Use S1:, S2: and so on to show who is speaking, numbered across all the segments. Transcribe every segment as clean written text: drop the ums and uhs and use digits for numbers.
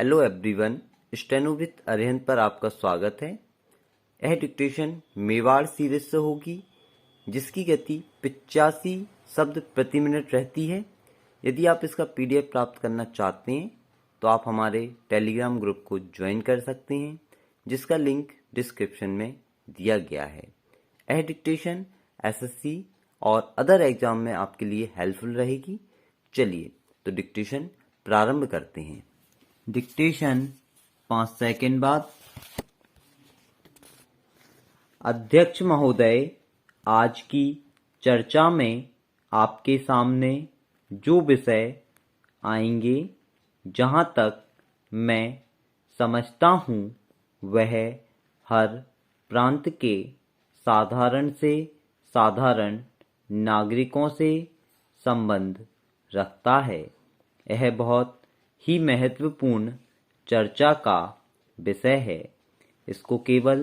S1: Hello everyone, steno with Arihant पर आपका स्वागत है। यह डिक्टेशन मेवाड़ सीरीज से होगी, जिसकी गति 85 शब्द प्रति मिनट रहती है। यदि आप इसका पीडीएफ प्राप्त करना चाहते हैं तो आप हमारे टेलीग्राम ग्रुप को ज्वाइन कर सकते हैं, जिसका लिंक डिस्क्रिप्शन में दिया गया है। यह डिक्टेशन एसएससी और अदर एग्जाम में आपके लिए हेल्पफुल रहेगी। चलिए तो डिक्टेशन प्रारंभ करते हैं। डिक्टेशन 5 सेकंड बाद। अध्यक्ष महोदय, आज की चर्चा में आपके सामने जो विषय आएंगे, जहां तक मैं समझता हूं, वह हर प्रांत के साधारण से साधारण नागरिकों से संबंध रखता है। यह बहुत ही महत्वपूर्ण चर्चा का विषय है। इसको केवल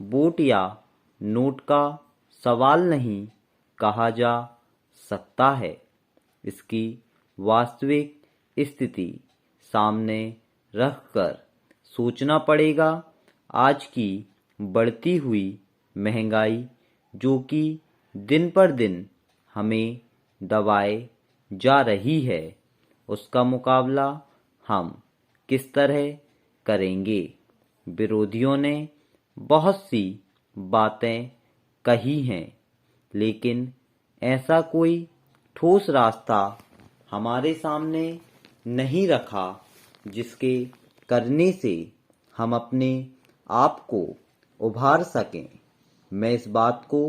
S1: वोट या नोट का सवाल नहीं कहा जा सकता है। इसकी वास्तविक स्थिति सामने रखकर सोचना पड़ेगा। आज की बढ़ती हुई महंगाई, जो कि दिन पर दिन हमें दबाए जा रही है, उसका मुकाबला हम किस तरह करेंगे। विरोधियों ने बहुत सी बातें कही हैं, लेकिन ऐसा कोई ठोस रास्ता हमारे सामने नहीं रखा जिसके करने से हम अपने आप को उभार सकें। मैं इस बात को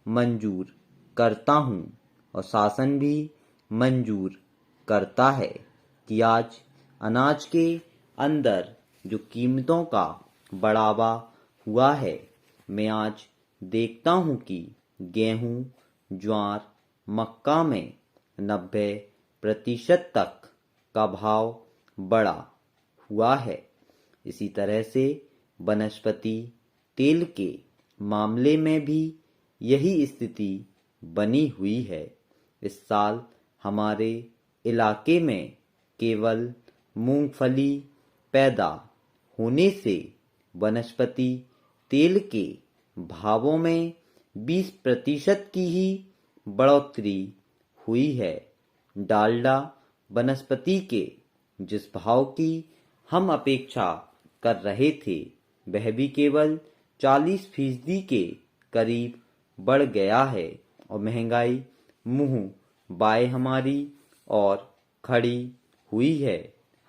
S1: मंजूर करता हूं और शासन भी मंजूर करता है कि आज अनाज के अंदर जो कीमतों का बढ़ावा हुआ है, मैं आज देखता हूं कि गेहूं, ज्वार, मक्का में 90% तक का भाव बढ़ा हुआ है। इसी तरह से वनस्पति तेल के मामले में भी यही स्थिति बनी हुई है। इस साल हमारे इलाके में केवल मूंगफली पैदा होने से वनस्पति तेल के भावों में 20% की ही बढ़ोतरी हुई है। डालडा वनस्पति के जिस भाव की हम अपेक्षा कर रहे थे, वह भी केवल 40% के करीब बढ़ गया है और महंगाई मुंह बाए हमारी ओर खड़ी हुई है।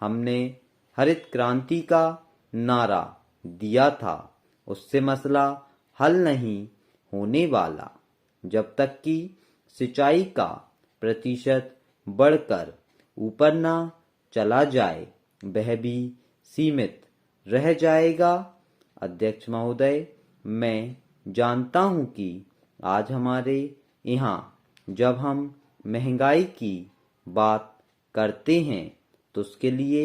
S1: हमने हरित क्रांति का नारा दिया था, उससे मसला हल नहीं होने वाला। जब तक कि सिंचाई का प्रतिशत बढ़कर ऊपर ना चला जाए, वह भी सीमित रह जाएगा। अध्यक्ष महोदय, मैं जानता हूं कि आज हमारे यहाँ जब हम महंगाई की बात करते हैं तो उसके लिए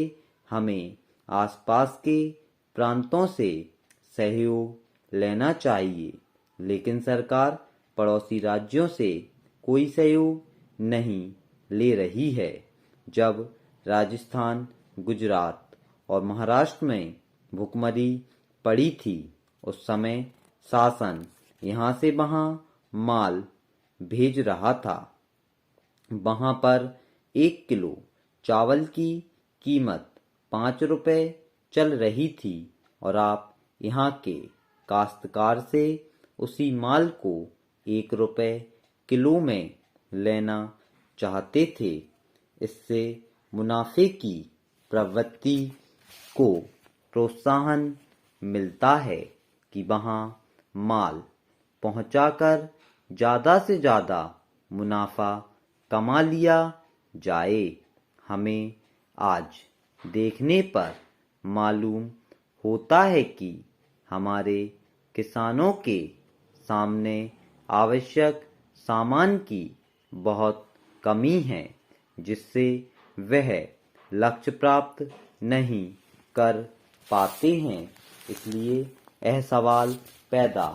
S1: हमें आसपास के प्रांतों से सहयोग लेना चाहिए, लेकिन सरकार पड़ोसी राज्यों से कोई सहयोग नहीं ले रही है। जब राजस्थान, गुजरात और महाराष्ट्र में भुखमरी पड़ी थी, उस समय शासन यहाँ से वहाँ माल भेज रहा था। वहाँ पर 1 किलो चावल की कीमत 5 रुपए चल रही थी और आप यहाँ के काश्तकार से उसी माल को 1 रुपए किलो में लेना चाहते थे। इससे मुनाफे की प्रवृत्ति को प्रोत्साहन मिलता है कि वहाँ माल पहुँचाकर ज़्यादा से ज़्यादा मुनाफा कमा लिया जाए। हमें आज देखने पर मालूम होता है कि हमारे किसानों के सामने आवश्यक सामान की बहुत कमी है, जिससे वह लक्ष्य प्राप्त नहीं कर पाते हैं। इसलिए यह सवाल पैदा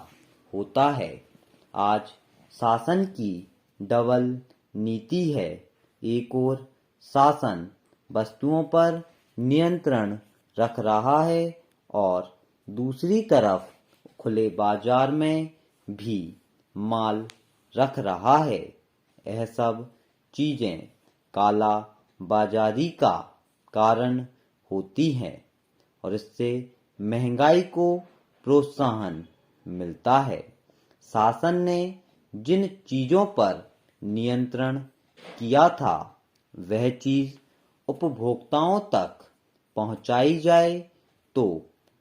S1: होता है। आज शासन की डबल नीति है। एक ओर शासन वस्तुओं पर नियंत्रण रख रहा है और दूसरी तरफ खुले बाजार में भी माल रख रहा है। यह सब चीजें काला बाजारी का कारण होती हैं और इससे महंगाई को प्रोत्साहन मिलता है। शासन ने जिन चीजों पर नियंत्रण किया था वह चीज उपभोक्ताओं तक पहुंचाई जाए तो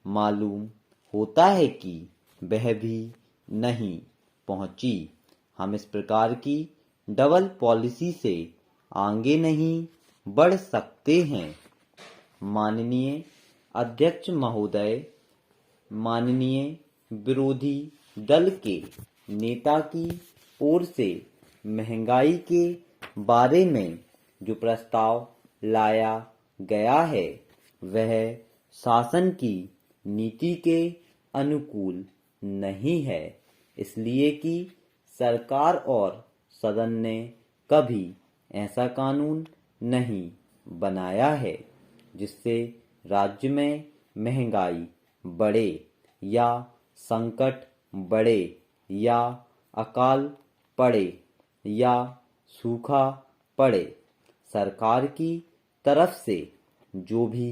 S1: मालूम होता है कि वह भी नहीं पहुंची। हम इस प्रकार की डबल पॉलिसी से आगे नहीं बढ़ सकते हैं। माननीय अध्यक्ष महोदय, माननीय विरोधी दल के नेता की ओर से महंगाई के बारे में जो प्रस्ताव लाया गया है वह शासन की नीति के अनुकूल नहीं है, इसलिए कि सरकार और सदन ने कभी ऐसा कानून नहीं बनाया है जिससे राज्य में महंगाई बढ़े या संकट बढ़े या अकाल पड़े या सूखा पड़े। सरकार की तरफ से जो भी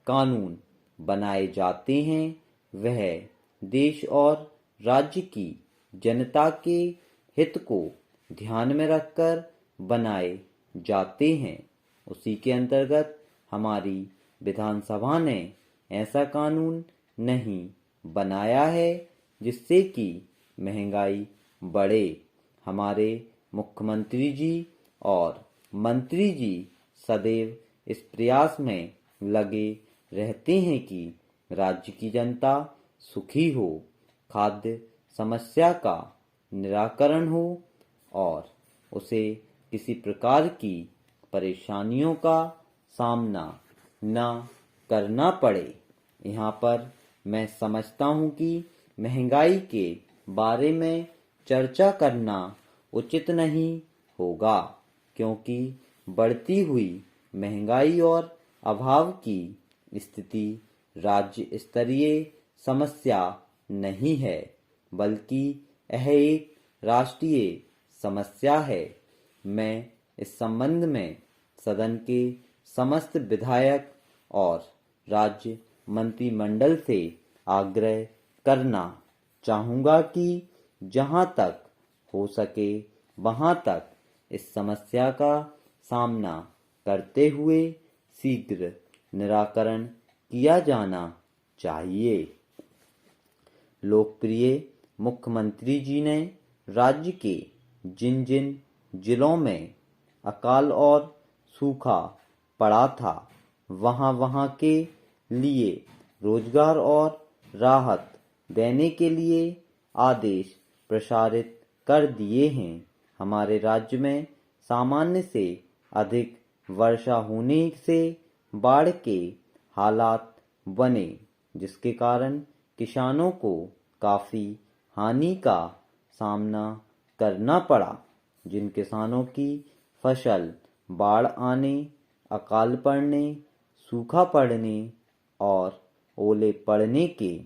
S1: कानून बनाए जाते हैं वह देश और राज्य की जनता के हित को ध्यान में रखकर बनाए जाते हैं। उसी के अंतर्गत हमारी विधानसभा ने ऐसा कानून नहीं बनाया है जिससे कि महंगाई बढ़े। हमारे मुख्यमंत्री जी और मंत्री जी सदैव इस प्रयास में लगे रहते हैं कि राज्य की जनता सुखी हो, खाद्य समस्या का निराकरण हो और उसे किसी प्रकार की परेशानियों का सामना न करना पड़े। यहाँ पर मैं समझता हूँ कि महंगाई के बारे में चर्चा करना उचित नहीं होगा, क्योंकि बढ़ती हुई महंगाई और अभाव की स्थिति राज्य स्तरीय समस्या नहीं है, बल्कि यह एक राष्ट्रीय समस्या है। मैं इस संबंध में सदन के समस्त विधायक और राज्य मंत्रिमंडल से आग्रह करना चाहूँगा कि जहाँ तक हो सके वहाँ तक इस समस्या का सामना करते हुए शीघ्र निराकरण किया जाना चाहिए। लोकप्रिय मुख्यमंत्री जी ने राज्य के जिन जिन जिलों में अकाल और सूखा पड़ा था वहाँ के लिए रोजगार और राहत देने के लिए आदेश प्रसारित कर दिए हैं। हमारे राज्य में सामान्य से अधिक वर्षा होने से बाढ़ के हालात बने, जिसके कारण किसानों को काफी हानि का सामना करना पड़ा। जिन किसानों की फसल बाढ़ आने, अकाल पड़ने, सूखा पड़ने और ओले पड़ने के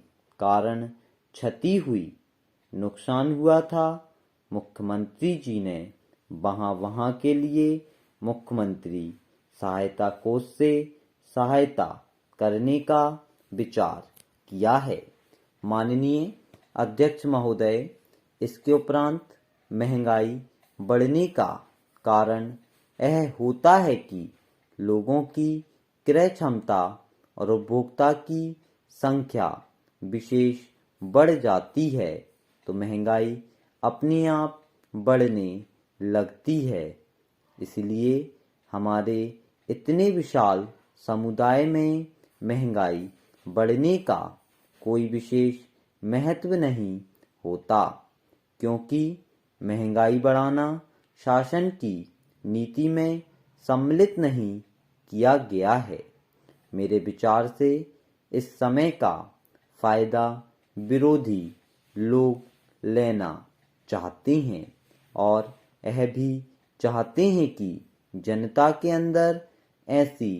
S1: कारण क्षति हुई, नुकसान हुआ था, मुख्यमंत्री जी ने वहाँ के लिए मुख्यमंत्री सहायता कोष से सहायता करने का विचार किया है। माननीय अध्यक्ष महोदय, इसके उपरांत महंगाई बढ़ने का कारण यह होता है कि लोगों की क्रय क्षमता और उपभोक्ता की संख्या विशेष बढ़ जाती है तो महंगाई अपने आप बढ़ने लगती है। इसलिए हमारे इतने विशाल समुदाय में महंगाई बढ़ने का कोई विशेष महत्व नहीं होता, क्योंकि महंगाई बढ़ाना शासन की नीति में सम्मिलित नहीं किया गया है। मेरे विचार से इस समय का फायदा विरोधी लोग लेना चाहते हैं और यह भी चाहते हैं कि जनता के अंदर ऐसी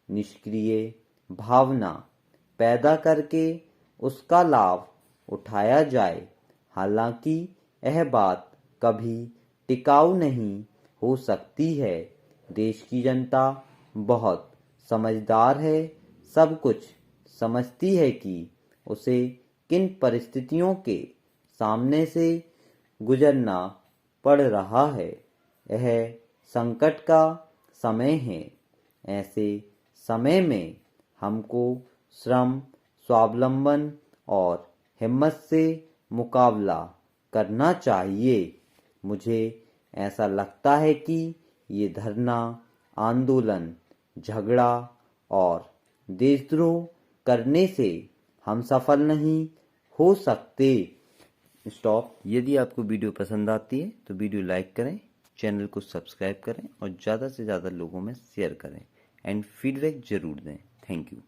S1: निष्क्रिय भावना पैदा करके उसका लाभ उठाया जाए। हालांकि यह बात कभी टिकाऊ नहीं हो सकती है। देश की जनता बहुत समझदार है, सब कुछ समझती है कि उसे किन परिस्थितियों के सामने से गुजरना पड़ रहा है। यह संकट का समय है। ऐसे समय में हमको श्रम, स्वावलंबन और हिम्मत से मुकाबला करना चाहिए। मुझे ऐसा लगता है कि ये धरना, आंदोलन, झगड़ा और देशद्रोह करने से हम सफल नहीं हो सकते। स्टॉप। यदि आपको वीडियो पसंद आती है तो वीडियो लाइक करें, चैनल को सब्सक्राइब करें और ज़्यादा से ज़्यादा लोगों में शेयर करें एंड फीडबैक ज़रूर दें। Thank you.